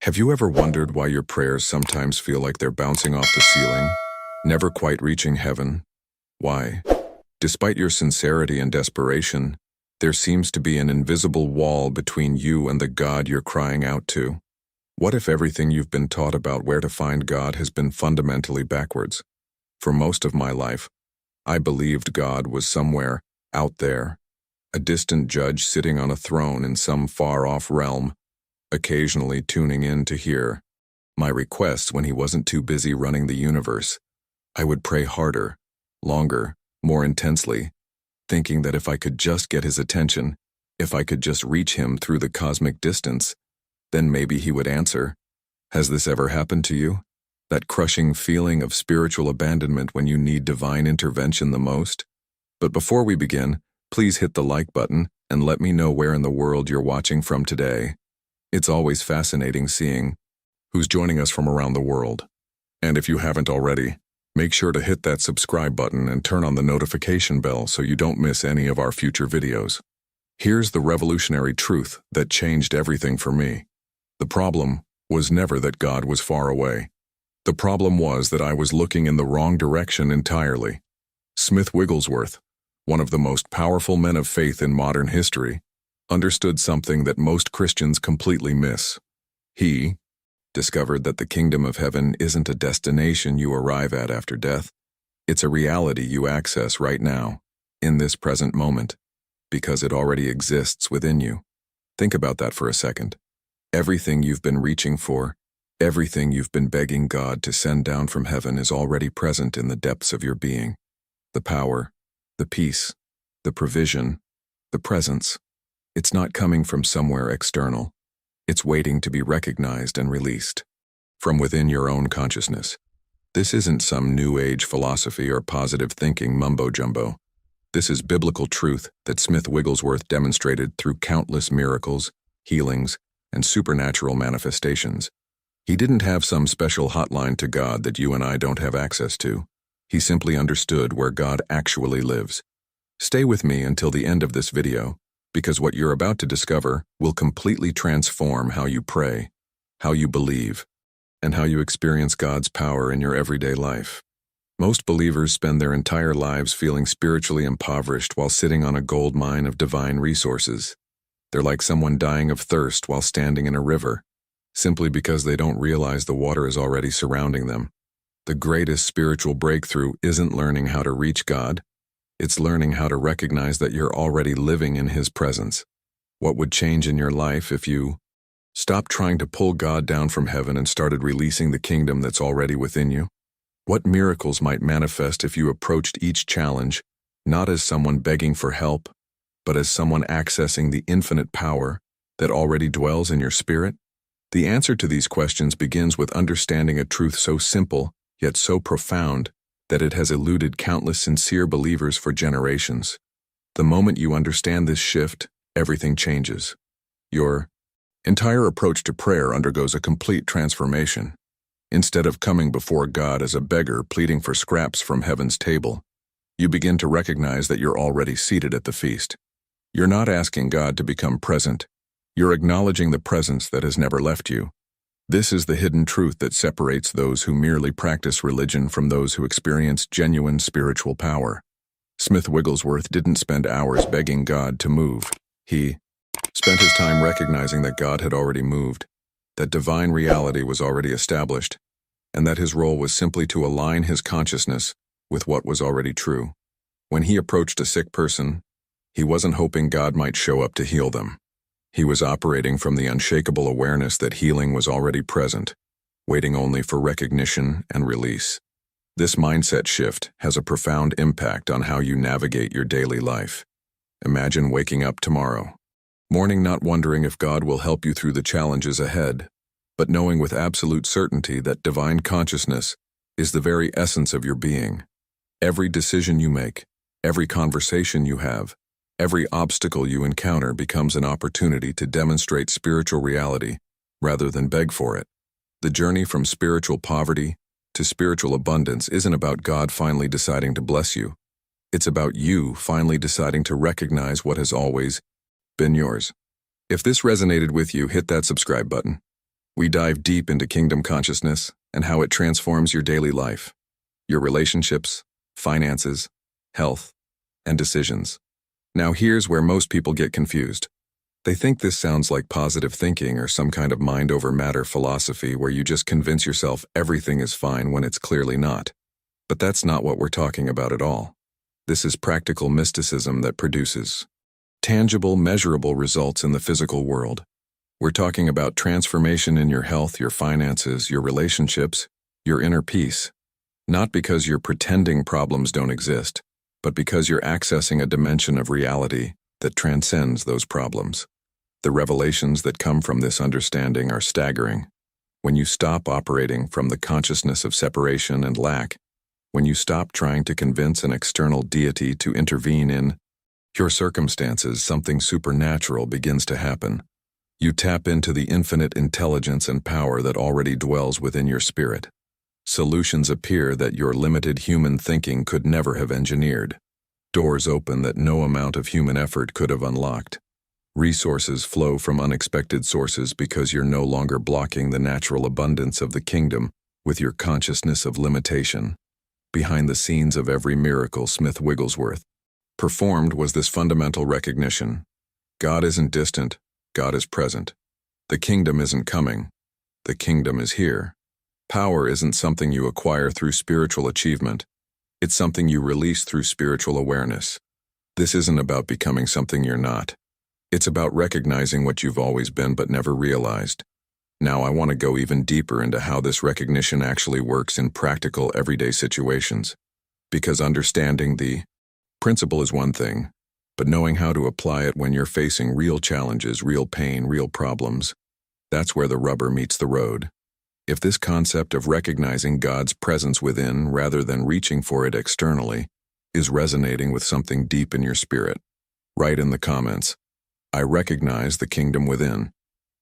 Have you ever wondered why your prayers sometimes feel like they're bouncing off the ceiling, never quite reaching heaven? Why? Despite your sincerity and desperation, there seems to be an invisible wall between you and the God you're crying out to. What if everything you've been taught about where to find God has been fundamentally backwards? For most of my life, I believed God was somewhere out there, a distant judge sitting on a throne in some far-off realm, occasionally tuning in to hear my requests when he wasn't too busy running the universe. I would pray harder, longer, more intensely, thinking that if I could just get his attention, if I could just reach him through the cosmic distance, then maybe he would answer. Has this ever happened to you? That crushing feeling of spiritual abandonment when you need divine intervention the most? But before we begin, please hit the like button and let me know where in the world you're watching from today. It's always fascinating seeing who's joining us from around the world. And if you haven't already, make sure to hit that subscribe button and turn on the notification bell so you don't miss any of our future videos. Here's the revolutionary truth that changed everything for me. The problem was never that God was far away. The problem was that I was looking in the wrong direction entirely. Smith Wigglesworth, one of the most powerful men of faith in modern history, understood something that most Christians completely miss. He discovered that the kingdom of heaven isn't a destination you arrive at after death. It's a reality you access right now, in this present moment, because it already exists within you. Think about that for a second. Everything you've been reaching for, everything you've been begging God to send down from heaven is already present in the depths of your being. The power, the peace, the provision, the presence. It's not coming from somewhere external. It's waiting to be recognized and released from within your own consciousness. This isn't some New Age philosophy or positive thinking mumbo-jumbo. This is biblical truth that Smith Wigglesworth demonstrated through countless miracles, healings, and supernatural manifestations. He didn't have some special hotline to God that you and I don't have access to. He simply understood where God actually lives. Stay with me until the end of this video, because what you're about to discover will completely transform how you pray, how you believe, and how you experience God's power in your everyday life. Most believers spend their entire lives feeling spiritually impoverished while sitting on a gold mine of divine resources. They're like someone dying of thirst while standing in a river, simply because they don't realize the water is already surrounding them. The greatest spiritual breakthrough isn't learning how to reach God. It's learning how to recognize that you're already living in His presence. What would change in your life if you stopped trying to pull God down from heaven and started releasing the kingdom that's already within you? What miracles might manifest if you approached each challenge not as someone begging for help, but as someone accessing the infinite power that already dwells in your spirit? The answer to these questions begins with understanding a truth so simple, yet so profound, that it has eluded countless sincere believers for generations. The moment you understand this shift, everything changes. Your entire approach to prayer undergoes a complete transformation. Instead of coming before God as a beggar pleading for scraps from heaven's table, you begin to recognize that you're already seated at the feast. You're not asking God to become present. You're acknowledging the presence that has never left you. This is the hidden truth that separates those who merely practice religion from those who experience genuine spiritual power. Smith Wigglesworth didn't spend hours begging God to move. He spent his time recognizing that God had already moved, that divine reality was already established, and that his role was simply to align his consciousness with what was already true. When he approached a sick person, he wasn't hoping God might show up to heal them. He was operating from the unshakable awareness that healing was already present, waiting only for recognition and release. This mindset shift has a profound impact on how you navigate your daily life. Imagine waking up tomorrow morning not wondering if God will help you through the challenges ahead, but knowing with absolute certainty that divine consciousness is the very essence of your being. Every decision you make, every conversation you have, every obstacle you encounter becomes an opportunity to demonstrate spiritual reality rather than beg for it. The journey from spiritual poverty to spiritual abundance isn't about God finally deciding to bless you. It's about you finally deciding to recognize what has always been yours. If this resonated with you, hit that subscribe button. We dive deep into kingdom consciousness and how it transforms your daily life, your relationships, finances, health, and decisions. Now here's where most people get confused. They think this sounds like positive thinking or some kind of mind over matter philosophy where you just convince yourself everything is fine when it's clearly not. But that's not what we're talking about at all. This is practical mysticism that produces tangible, measurable results in the physical world. We're talking about transformation in your health, your finances, your relationships, your inner peace. Not because you're pretending problems don't exist, but because you're accessing a dimension of reality that transcends those problems. The revelations that come from this understanding are staggering. When you stop operating from the consciousness of separation and lack, when you stop trying to convince an external deity to intervene in your circumstances, something supernatural begins to happen. You tap into the infinite intelligence and power that already dwells within your spirit. Solutions appear that your limited human thinking could never have engineered. Doors open that no amount of human effort could have unlocked. Resources flow from unexpected sources because you're no longer blocking the natural abundance of the kingdom with your consciousness of limitation. Behind the scenes of every miracle Smith Wigglesworth performed was this fundamental recognition. God isn't distant, God is present. The kingdom isn't coming, the kingdom is here. Power isn't something you acquire through spiritual achievement. It's something you release through spiritual awareness. This isn't about becoming something you're not. It's about recognizing what you've always been but never realized. Now I want to go even deeper into how this recognition actually works in practical, everyday situations. Because understanding the principle is one thing, but knowing how to apply it when you're facing real challenges, real pain, real problems, that's where the rubber meets the road. If this concept of recognizing God's presence within rather than reaching for it externally is resonating with something deep in your spirit, write in the comments, I recognize the kingdom within.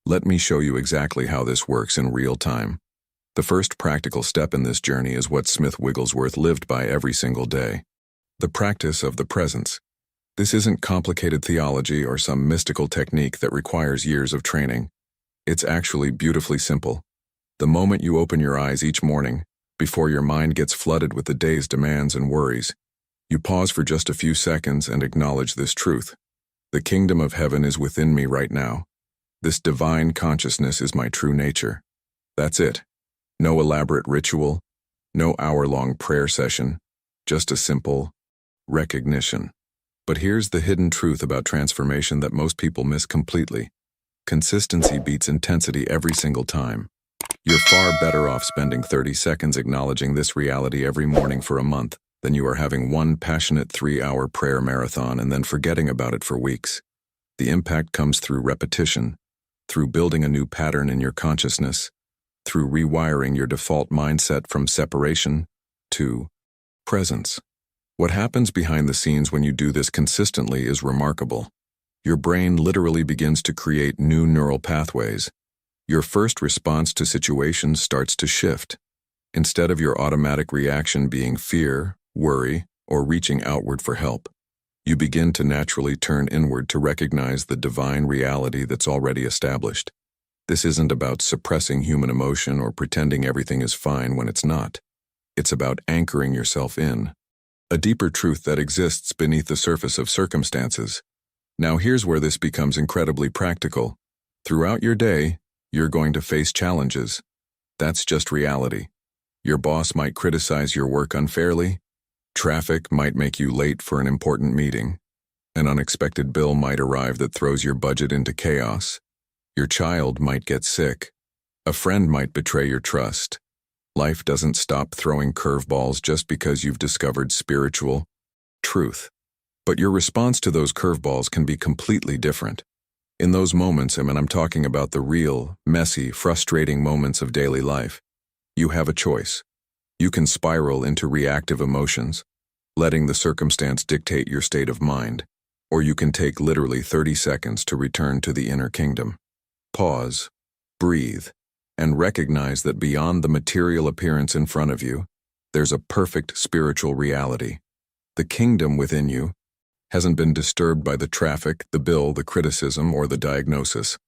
Let me show you exactly how this works in real time. The first practical step in this journey is what Smith Wigglesworth lived by every single day. The practice of the presence. This isn't complicated theology or some mystical technique that requires years of training. It's actually beautifully simple. The moment you open your eyes each morning, before your mind gets flooded with the day's demands and worries, you pause for just a few seconds and acknowledge this truth. The kingdom of heaven is within me right now. This divine consciousness is my true nature. That's it. No elaborate ritual, no hour-long prayer session, just a simple recognition. But here's the hidden truth about transformation that most people miss completely. Consistency beats intensity every single time. You're far better off spending 30 seconds acknowledging this reality every morning for a month than you are having one passionate 3-hour prayer marathon and then forgetting about it for weeks. The impact comes through repetition, through building a new pattern in your consciousness, through rewiring your default mindset from separation to presence. What happens behind the scenes when you do this consistently is remarkable. Your brain literally begins to create new neural pathways. Your first response to situations starts to shift. Instead of your automatic reaction being fear, worry, or reaching outward for help, you begin to naturally turn inward to recognize the divine reality that's already established. This isn't about suppressing human emotion or pretending everything is fine when it's not. It's about anchoring yourself in a deeper truth that exists beneath the surface of circumstances. Now here's where this becomes incredibly practical. Throughout your day, you're going to face challenges. That's just reality. Your boss might criticize your work unfairly. Traffic might make you late for an important meeting. An unexpected bill might arrive that throws your budget into chaos. Your child might get sick. A friend might betray your trust. Life doesn't stop throwing curveballs just because you've discovered spiritual truth. But your response to those curveballs can be completely different. In those moments, and I'm talking about the real, messy, frustrating moments of daily life, you have a choice. You can spiral into reactive emotions, letting the circumstance dictate your state of mind, or you can take literally 30 seconds to return to the inner kingdom. Pause, breathe, and recognize that beyond the material appearance in front of you, there's a perfect spiritual reality. The kingdom within you hasn't been disturbed by the traffic, the bill, the criticism, or the diagnosis.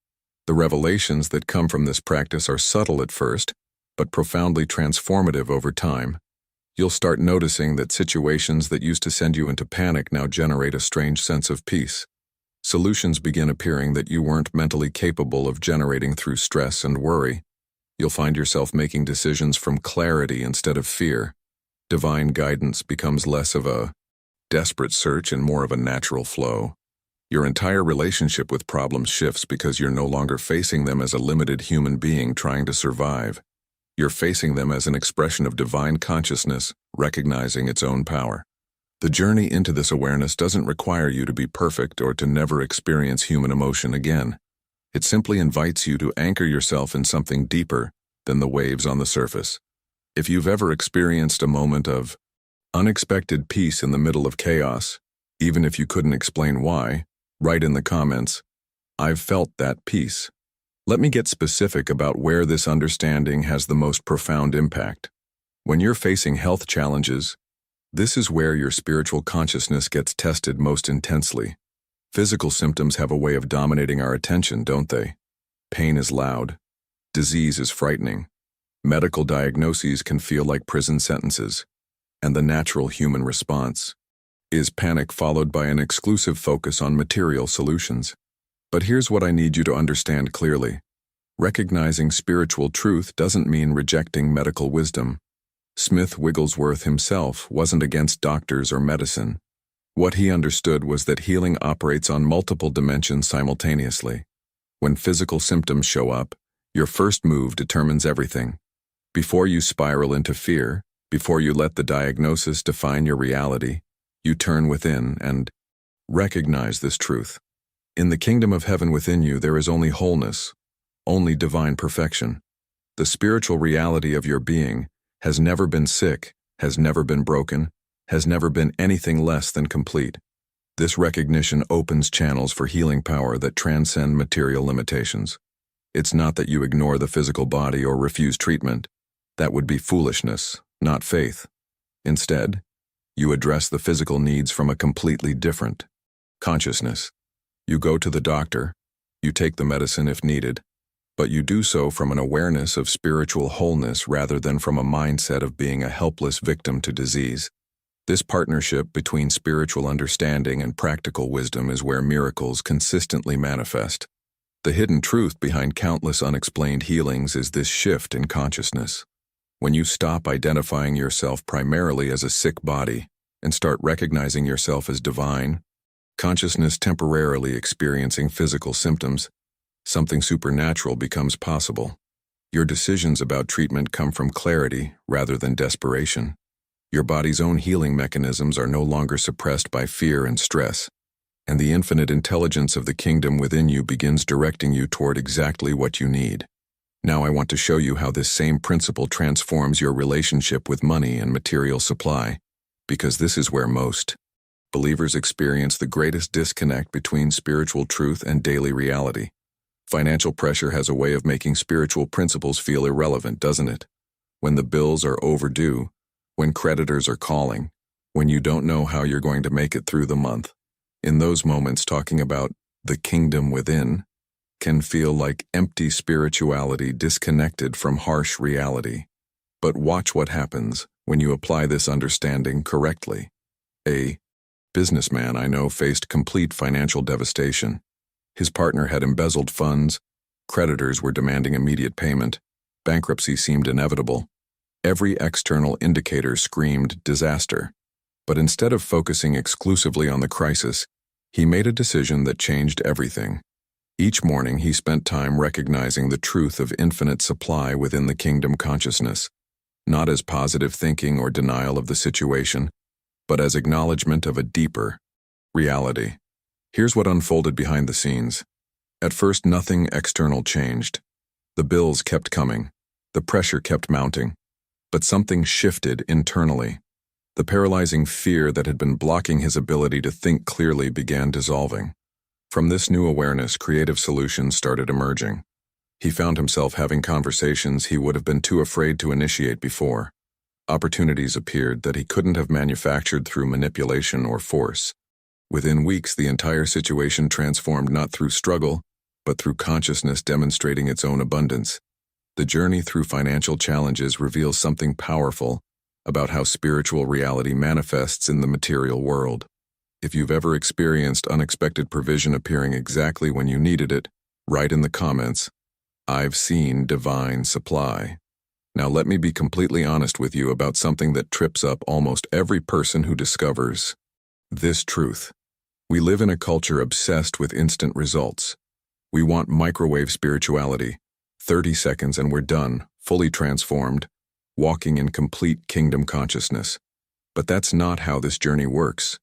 The revelations that come from this practice are subtle at first, but profoundly transformative over time. You'll start noticing that situations that used to send you into panic now generate a strange sense of peace. Solutions begin appearing that you weren't mentally capable of generating through stress and worry. You'll find yourself making decisions from clarity instead of fear. Divine guidance becomes less of a desperate search and more of a natural flow. Your entire relationship with problems shifts because you're no longer facing them as a limited human being trying to survive. You're facing them as an expression of divine consciousness, recognizing its own power. The journey into this awareness doesn't require you to be perfect or to never experience human emotion again. It simply invites you to anchor yourself in something deeper than the waves on the surface. If you've ever experienced a moment of unexpected peace in the middle of chaos, even if you couldn't explain why, write in the comments, "I've felt that peace." Let me get specific about where this understanding has the most profound impact. When you're facing health challenges, this is where your spiritual consciousness gets tested most intensely. Physical symptoms have a way of dominating our attention, don't they? Pain is loud. Disease is frightening. Medical diagnoses can feel like prison sentences. And the natural human response is panic followed by an exclusive focus on material solutions. But here's what I need you to understand clearly. Recognizing spiritual truth doesn't mean rejecting medical wisdom. Smith Wigglesworth himself wasn't against doctors or medicine. What he understood was that healing operates on multiple dimensions simultaneously. When physical symptoms show up, your first move determines everything. Before you spiral into fear, before you let the diagnosis define your reality, you turn within and recognize this truth. In the kingdom of heaven within you, there is only wholeness, only divine perfection. The spiritual reality of your being has never been sick, has never been broken, has never been anything less than complete. This recognition opens channels for healing power that transcend material limitations. It's not that you ignore the physical body or refuse treatment. That would be foolishness, not faith. Instead, you address the physical needs from a completely different consciousness. You go to the doctor, you take the medicine if needed, but you do so from an awareness of spiritual wholeness rather than from a mindset of being a helpless victim to disease. This partnership between spiritual understanding and practical wisdom is where miracles consistently manifest. The hidden truth behind countless unexplained healings is this shift in consciousness. When you stop identifying yourself primarily as a sick body and start recognizing yourself as divine, consciousness temporarily experiencing physical symptoms, something supernatural becomes possible. Your decisions about treatment come from clarity rather than desperation. Your body's own healing mechanisms are no longer suppressed by fear and stress, and the infinite intelligence of the kingdom within you begins directing you toward exactly what you need. Now I want to show you how this same principle transforms your relationship with money and material supply, because this is where most believers experience the greatest disconnect between spiritual truth and daily reality. Financial pressure has a way of making spiritual principles feel irrelevant, doesn't it? When the bills are overdue, when creditors are calling, when you don't know how you're going to make it through the month. In those moments, talking about the kingdom within can feel like empty spirituality disconnected from harsh reality. But watch what happens when you apply this understanding correctly. A businessman I know faced complete financial devastation. His partner had embezzled funds, creditors were demanding immediate payment, bankruptcy seemed inevitable. Every external indicator screamed disaster. But instead of focusing exclusively on the crisis, he made a decision that changed everything. Each morning he spent time recognizing the truth of infinite supply within the kingdom consciousness, not as positive thinking or denial of the situation, but as acknowledgement of a deeper reality. Here's what unfolded behind the scenes. At first, nothing external changed. The bills kept coming. The pressure kept mounting. But something shifted internally. The paralyzing fear that had been blocking his ability to think clearly began dissolving. From this new awareness, creative solutions started emerging. He found himself having conversations he would have been too afraid to initiate before. Opportunities appeared that he couldn't have manufactured through manipulation or force. Within weeks, the entire situation transformed not through struggle, but through consciousness demonstrating its own abundance. The journey through financial challenges reveals something powerful about how spiritual reality manifests in the material world. If you've ever experienced unexpected provision appearing exactly when you needed it, write in the comments, "I've seen divine supply." Now let me be completely honest with you about something that trips up almost every person who discovers this truth. We live in a culture obsessed with instant results. We want microwave spirituality. 30 seconds and we're done, fully transformed, walking in complete kingdom consciousness. But that's not how this journey works,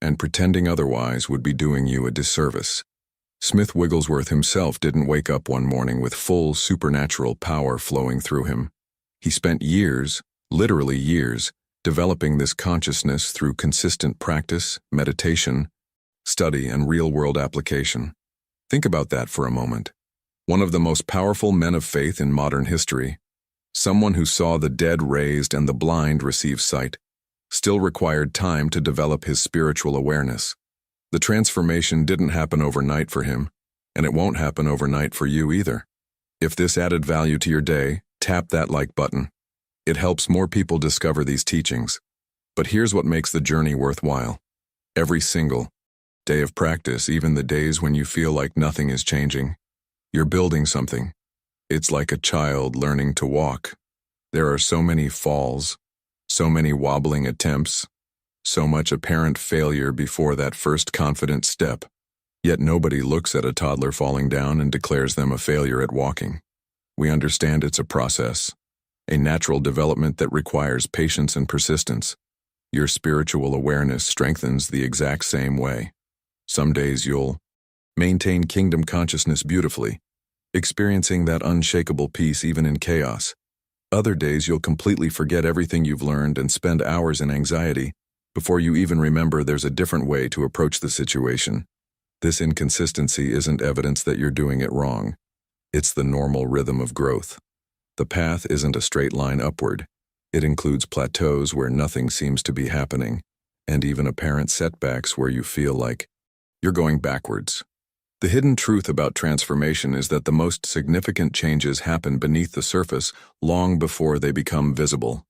and pretending otherwise would be doing you a disservice. Smith Wigglesworth himself didn't wake up one morning with full supernatural power flowing through him. He spent years, literally years, developing this consciousness through consistent practice, meditation, study, and real-world application. Think about that for a moment. One of the most powerful men of faith in modern history, someone who saw the dead raised and the blind receive sight, still required time to develop his spiritual awareness. The transformation didn't happen overnight for him, and it won't happen overnight for you either. If this added value to your day, tap that like button. It helps more people discover these teachings. But here's what makes the journey worthwhile. Every single day of practice, even the days when you feel like nothing is changing, you're building something. It's like a child learning to walk. There are so many falls, so many wobbling attempts, so much apparent failure before that first confident step. Yet nobody looks at a toddler falling down and declares them a failure at walking. We understand it's a process, a natural development that requires patience and persistence. Your spiritual awareness strengthens the exact same way. Some days you'll maintain kingdom consciousness beautifully, experiencing that unshakable peace even in chaos. Other days you'll completely forget everything you've learned and spend hours in anxiety before you even remember there's a different way to approach the situation. This inconsistency isn't evidence that you're doing it wrong. It's the normal rhythm of growth. The path isn't a straight line upward. It includes plateaus where nothing seems to be happening, and even apparent setbacks where you feel like you're going backwards. The hidden truth about transformation is that the most significant changes happen beneath the surface long before they become visible.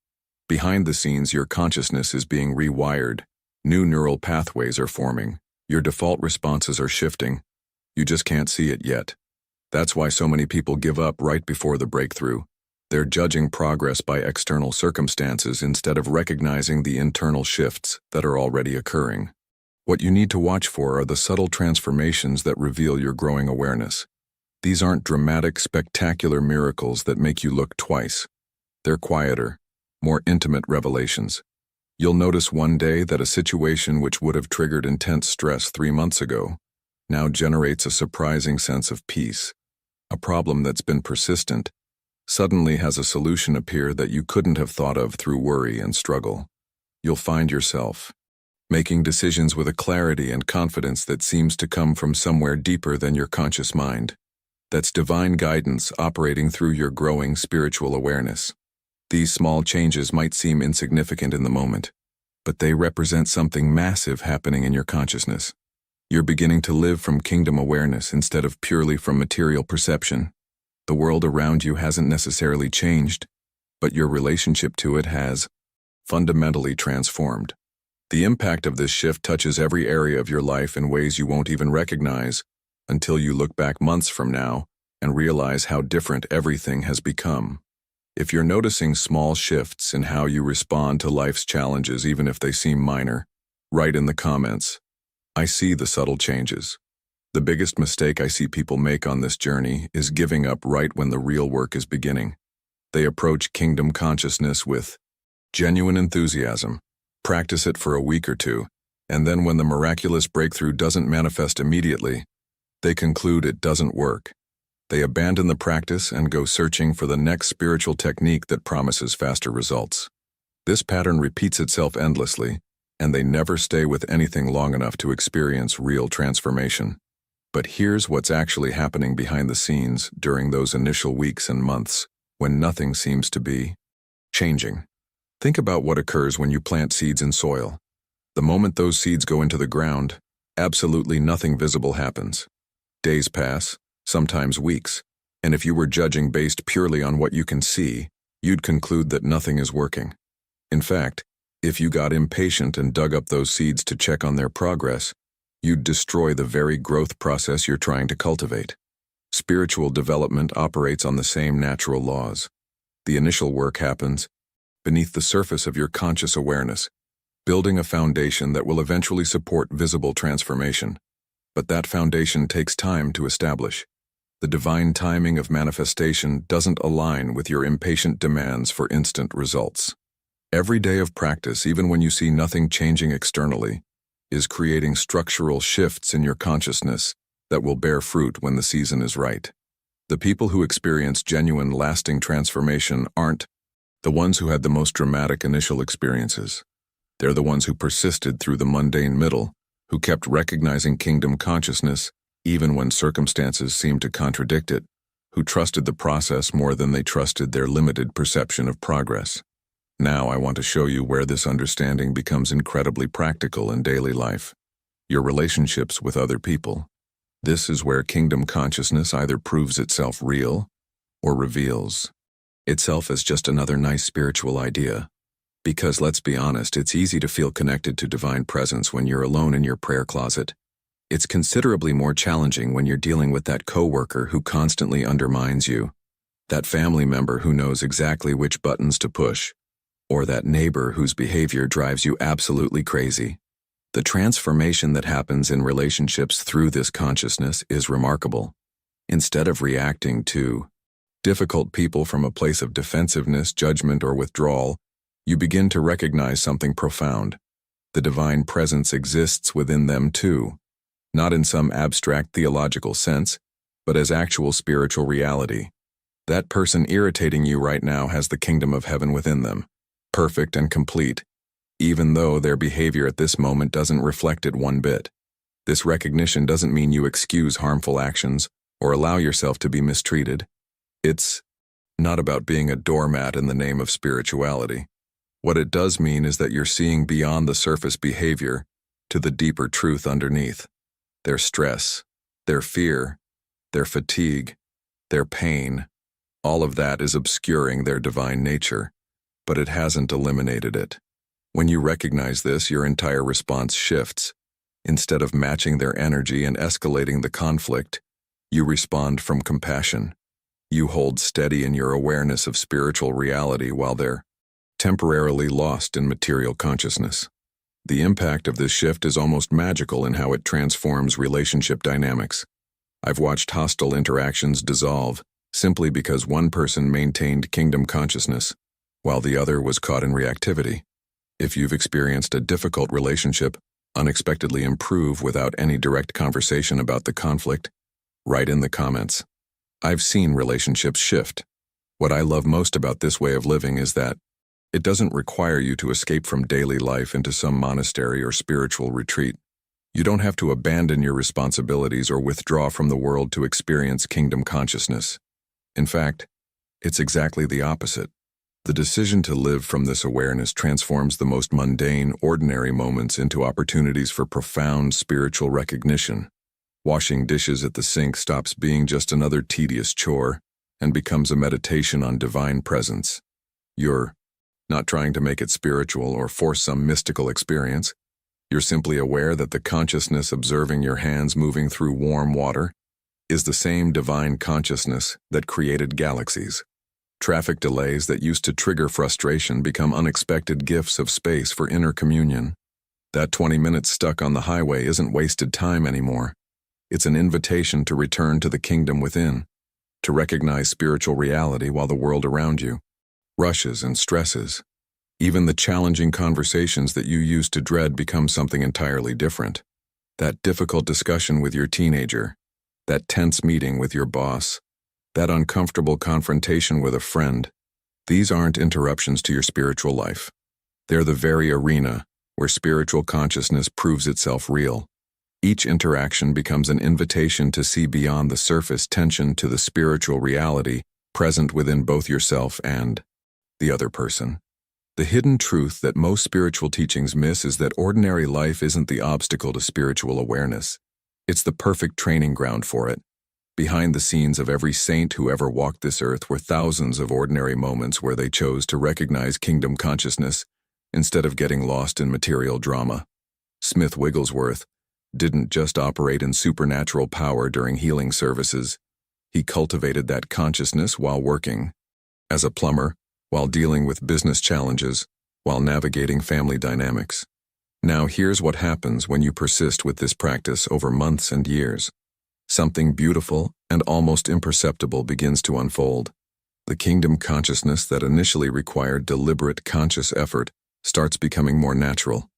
Behind the scenes, your consciousness is being rewired. New neural pathways are forming. Your default responses are shifting. You just can't see it yet. That's why so many people give up right before the breakthrough. They're judging progress by external circumstances instead of recognizing the internal shifts that are already occurring. What you need to watch for are the subtle transformations that reveal your growing awareness. These aren't dramatic, spectacular miracles that make you look twice. They're quieter, more intimate revelations. You'll notice one day that a situation which would have triggered intense stress 3 months ago now generates a surprising sense of peace. A problem that's been persistent suddenly has a solution appear that you couldn't have thought of through worry and struggle. You'll find yourself making decisions with a clarity and confidence that seems to come from somewhere deeper than your conscious mind. That's divine guidance operating through your growing spiritual awareness. These small changes might seem insignificant in the moment, but they represent something massive happening in your consciousness. You're beginning to live from kingdom awareness instead of purely from material perception. The world around you hasn't necessarily changed, but your relationship to it has fundamentally transformed. The impact of this shift touches every area of your life in ways you won't even recognize until you look back months from now and realize how different everything has become. If you're noticing small shifts in how you respond to life's challenges, even if they seem minor, write in the comments, "I see the subtle changes." The biggest mistake I see people make on this journey is giving up right when the real work is beginning. They approach kingdom consciousness with genuine enthusiasm, practice it for a week or two, and then when the miraculous breakthrough doesn't manifest immediately, they conclude it doesn't work. They abandon the practice and go searching for the next spiritual technique that promises faster results. This pattern repeats itself endlessly, and they never stay with anything long enough to experience real transformation. But here's what's actually happening behind the scenes during those initial weeks and months when nothing seems to be changing. Think about what occurs when you plant seeds in soil. The moment those seeds go into the ground, absolutely nothing visible happens. Days pass, sometimes weeks, and if you were judging based purely on what you can see, you'd conclude that nothing is working. In fact, if you got impatient and dug up those seeds to check on their progress, you'd destroy the very growth process you're trying to cultivate. Spiritual development operates on the same natural laws. The initial work happens beneath the surface of your conscious awareness, building a foundation that will eventually support visible transformation. But that foundation takes time to establish. The divine timing of manifestation doesn't align with your impatient demands for instant results. Every day of practice, even when you see nothing changing externally, is creating structural shifts in your consciousness that will bear fruit when the season is right. The people who experience genuine, lasting transformation aren't the ones who had the most dramatic initial experiences. They're the ones who persisted through the mundane middle, who kept recognizing kingdom consciousness even when circumstances seemed to contradict it, who trusted the process more than they trusted their limited perception of progress. Now I want to show you where this understanding becomes incredibly practical in daily life. Your relationships with other people. This is where kingdom consciousness either proves itself real or reveals itself as just another nice spiritual idea. Because let's be honest, it's easy to feel connected to divine presence when you're alone in your prayer closet. It's considerably more challenging when you're dealing with that coworker who constantly undermines you, that family member who knows exactly which buttons to push, or that neighbor whose behavior drives you absolutely crazy. The transformation that happens in relationships through this consciousness is remarkable. Instead of reacting to difficult people from a place of defensiveness, judgment, or withdrawal, you begin to recognize something profound. The divine presence exists within them too, not in some abstract theological sense, but as actual spiritual reality. That person irritating you right now has the kingdom of heaven within them, perfect and complete, even though their behavior at this moment doesn't reflect it one bit. This recognition doesn't mean you excuse harmful actions or allow yourself to be mistreated. It's not about being a doormat in the name of spirituality. What it does mean is that you're seeing beyond the surface behavior to the deeper truth underneath. Their stress, their fear, their fatigue, their pain, all of that is obscuring their divine nature, but it hasn't eliminated it. When you recognize this, your entire response shifts. Instead of matching their energy and escalating the conflict, you respond from compassion. You hold steady in your awareness of spiritual reality while they're temporarily lost in material consciousness. The impact of this shift is almost magical in how it transforms relationship dynamics. I've watched hostile interactions dissolve simply because one person maintained kingdom consciousness, while the other was caught in reactivity. If you've experienced a difficult relationship unexpectedly improve without any direct conversation about the conflict, write in the comments. I've seen relationships shift. What I love most about this way of living is that it doesn't require you to escape from daily life into some monastery or spiritual retreat. You don't have to abandon your responsibilities or withdraw from the world to experience kingdom consciousness. In fact, it's exactly the opposite. The decision to live from this awareness transforms the most mundane, ordinary moments into opportunities for profound spiritual recognition. Washing dishes at the sink stops being just another tedious chore and becomes a meditation on divine presence. You're not trying to make it spiritual or force some mystical experience. You're simply aware that the consciousness observing your hands moving through warm water is the same divine consciousness that created galaxies. Traffic delays that used to trigger frustration become unexpected gifts of space for inner communion. That 20 minutes stuck on the highway isn't wasted time anymore. It's an invitation to return to the kingdom within, to recognize spiritual reality while the world around you rushes and stresses. Even the challenging conversations that you used to dread become something entirely different. That difficult discussion with your teenager, that tense meeting with your boss, that uncomfortable confrontation with a friend, these aren't interruptions to your spiritual life. They're the very arena where spiritual consciousness proves itself real. Each interaction becomes an invitation to see beyond the surface tension to the spiritual reality present within both yourself and the other person. The hidden truth that most spiritual teachings miss is that ordinary life isn't the obstacle to spiritual awareness. It's the perfect training ground for it. Behind the scenes of every saint who ever walked this earth were thousands of ordinary moments where they chose to recognize kingdom consciousness instead of getting lost in material drama. Smith Wigglesworth didn't just operate in supernatural power during healing services. He cultivated that consciousness while working as a plumber, while dealing with business challenges, while navigating family dynamics. Now here's what happens when you persist with this practice over months and years. Something beautiful and almost imperceptible begins to unfold. The kingdom consciousness that initially required deliberate conscious effort starts becoming more natural.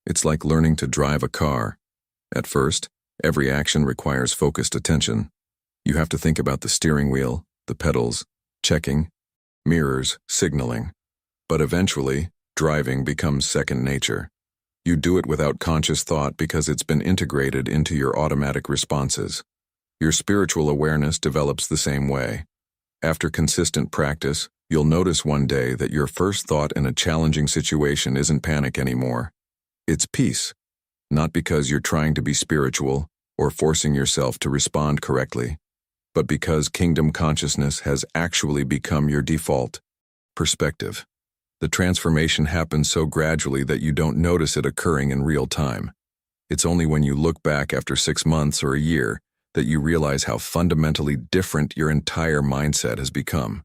It's like learning to drive a car. At first, every action requires focused attention. You have to think about the steering wheel, the pedals, checking, mirrors, signaling. But eventually, driving becomes second nature. You do it without conscious thought because it's been integrated into your automatic responses. Your spiritual awareness develops the same way. After consistent practice, you'll notice one day that your first thought in a challenging situation isn't panic anymore. It's peace, not because you're trying to be spiritual or forcing yourself to respond correctly, but because kingdom consciousness has actually become your default perspective. The transformation happens so gradually that you don't notice it occurring in real time. It's only when you look back after 6 months or a year that you realize how fundamentally different your entire mindset has become.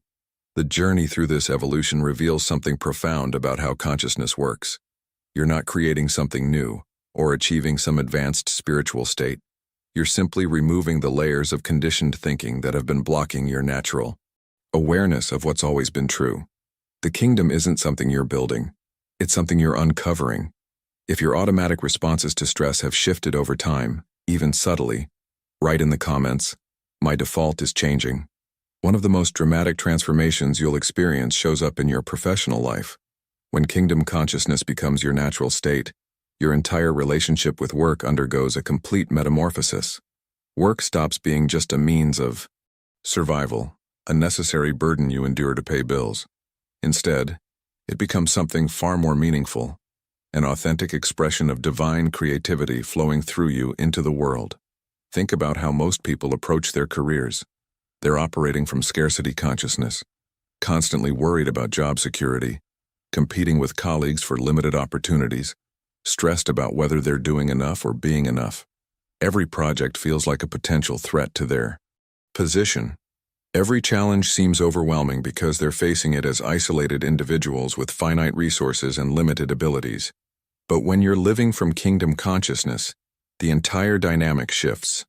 The journey through this evolution reveals something profound about how consciousness works. You're not creating something new or achieving some advanced spiritual state. You're simply removing the layers of conditioned thinking that have been blocking your natural awareness of what's always been true. The kingdom isn't something you're building. It's something you're uncovering. If your automatic responses to stress have shifted over time, even subtly, write in the comments, "My default is changing." One of the most dramatic transformations you'll experience shows up in your professional life. When kingdom consciousness becomes your natural state, your entire relationship with work undergoes a complete metamorphosis. Work stops being just a means of survival, a necessary burden you endure to pay bills. Instead, it becomes something far more meaningful, an authentic expression of divine creativity flowing through you into the world. Think about how most people approach their careers. They're operating from scarcity consciousness, constantly worried about job security, competing with colleagues for limited opportunities, stressed about whether they're doing enough or being enough. Every project feels like a potential threat to their position. Every challenge seems overwhelming because they're facing it as isolated individuals with finite resources and limited abilities. But when you're living from kingdom consciousness, the entire dynamic shifts.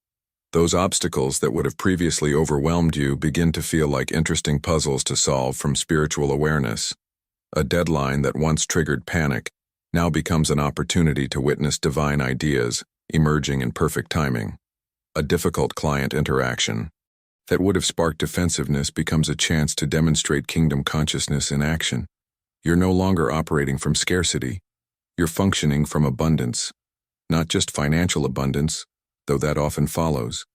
Those obstacles that would have previously overwhelmed you begin to feel like interesting puzzles to solve from spiritual awareness. A deadline that once triggered panic now becomes an opportunity to witness divine ideas emerging in perfect timing. A difficult client interaction that would have sparked defensiveness becomes a chance to demonstrate kingdom consciousness in action. You're no longer operating from scarcity. You're functioning from abundance. Not just financial abundance, though that often follows,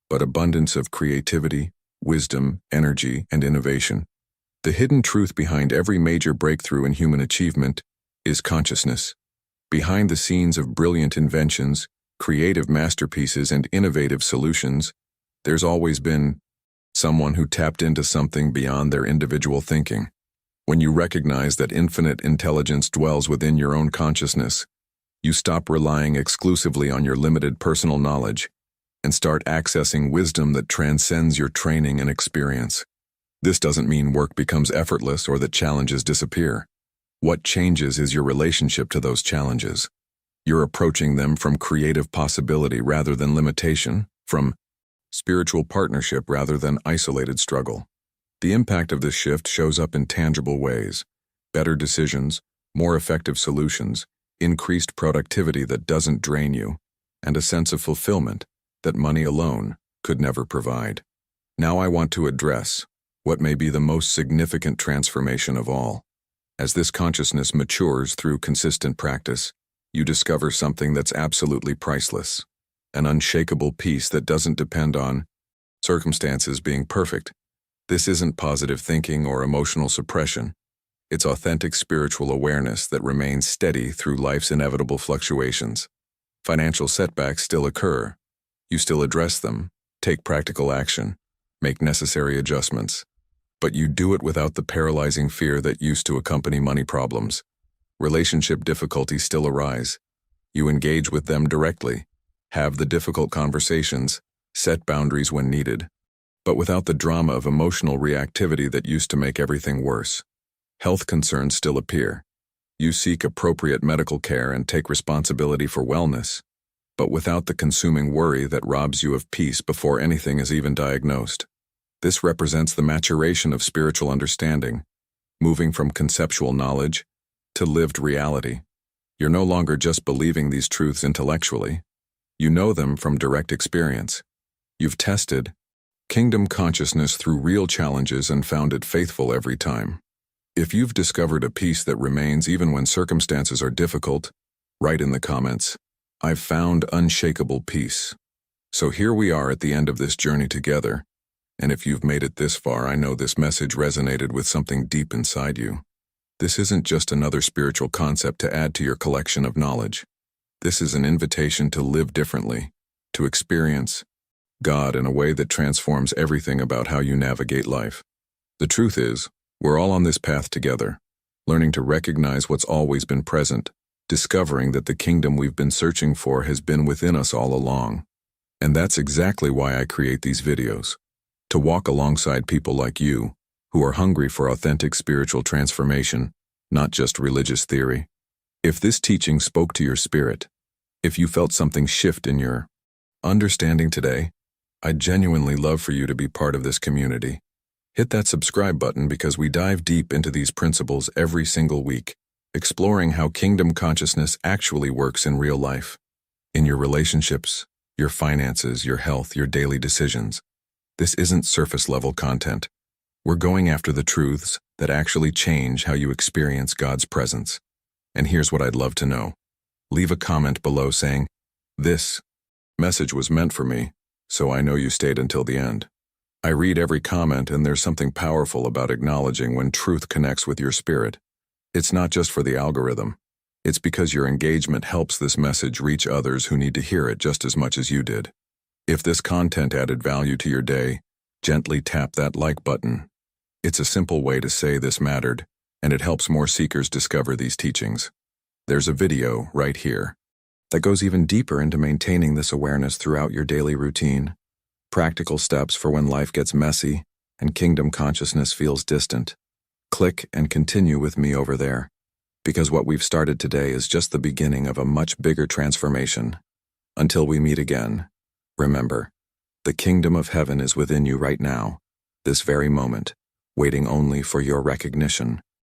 but abundance of creativity, wisdom, energy, and innovation. The hidden truth behind every major breakthrough in human achievement is consciousness. Behind the scenes of brilliant inventions, creative masterpieces, and innovative solutions, there's always been someone who tapped into something beyond their individual thinking. When you recognize that infinite intelligence dwells within your own consciousness, you stop relying exclusively on your limited personal knowledge and start accessing wisdom that transcends your training and experience. This doesn't mean work becomes effortless or that challenges disappear. What changes is your relationship to those challenges. You're approaching them from creative possibility rather than limitation, from spiritual partnership rather than isolated struggle. The impact of this shift shows up in tangible ways: better decisions, more effective solutions, increased productivity that doesn't drain you, and a sense of fulfillment that money alone could never provide. Now I want to address what may be the most significant transformation of all. As this consciousness matures through consistent practice, you discover something that's absolutely priceless, an unshakable peace that doesn't depend on circumstances being perfect. This isn't positive thinking or emotional suppression. It's authentic spiritual awareness that remains steady through life's inevitable fluctuations. Financial setbacks still occur. You still address them, Take practical action. Make necessary adjustments. But you do it without the paralyzing fear that used to accompany money problems. Relationship difficulties still arise. You engage with them directly. Have the difficult conversations. Set boundaries when needed. But without the drama of emotional reactivity that used to make everything worse. Health concerns still appear. You seek appropriate medical care and take responsibility for wellness, but without the consuming worry that robs you of peace before anything is even diagnosed. This represents the maturation of spiritual understanding, moving from conceptual knowledge to lived reality. You're no longer just believing these truths intellectually. You know them from direct experience. You've tested kingdom consciousness through real challenges and found it faithful every time. If you've discovered a peace that remains even when circumstances are difficult, write in the comments, "I've found unshakable peace." So here we are at the end of this journey together, and if you've made it this far, I know this message resonated with something deep inside you. This isn't just another spiritual concept to add to your collection of knowledge. This is an invitation to live differently, to experience God in a way that transforms everything about how you navigate life. The truth is, we're all on this path together, learning to recognize what's always been present, discovering that the kingdom we've been searching for has been within us all along. And that's exactly why I create these videos, to walk alongside people like you, who are hungry for authentic spiritual transformation, not just religious theory. If this teaching spoke to your spirit, if you felt something shift in your understanding today, I'd genuinely love for you to be part of this community. Hit that subscribe button because we dive deep into these principles every single week, exploring how kingdom consciousness actually works in real life, in your relationships, your finances, your health, your daily decisions. This isn't surface-level content. We're going after the truths that actually change how you experience God's presence. And here's what I'd love to know. Leave a comment below saying, "This message was meant for me, so I know you stayed until the end." I read every comment, and there's something powerful about acknowledging when truth connects with your spirit. It's not just for the algorithm. It's because your engagement helps this message reach others who need to hear it just as much as you did. If this content added value to your day, gently tap that like button. It's a simple way to say this mattered, and it helps more seekers discover these teachings. There's a video right here that goes even deeper into maintaining this awareness throughout your daily routine. Practical steps for when life gets messy and kingdom consciousness feels distant. Click and continue with me over there, because what we've started today is just the beginning of a much bigger transformation. Until we meet again, remember, the kingdom of heaven is within you right now, this very moment, waiting only for your recognition.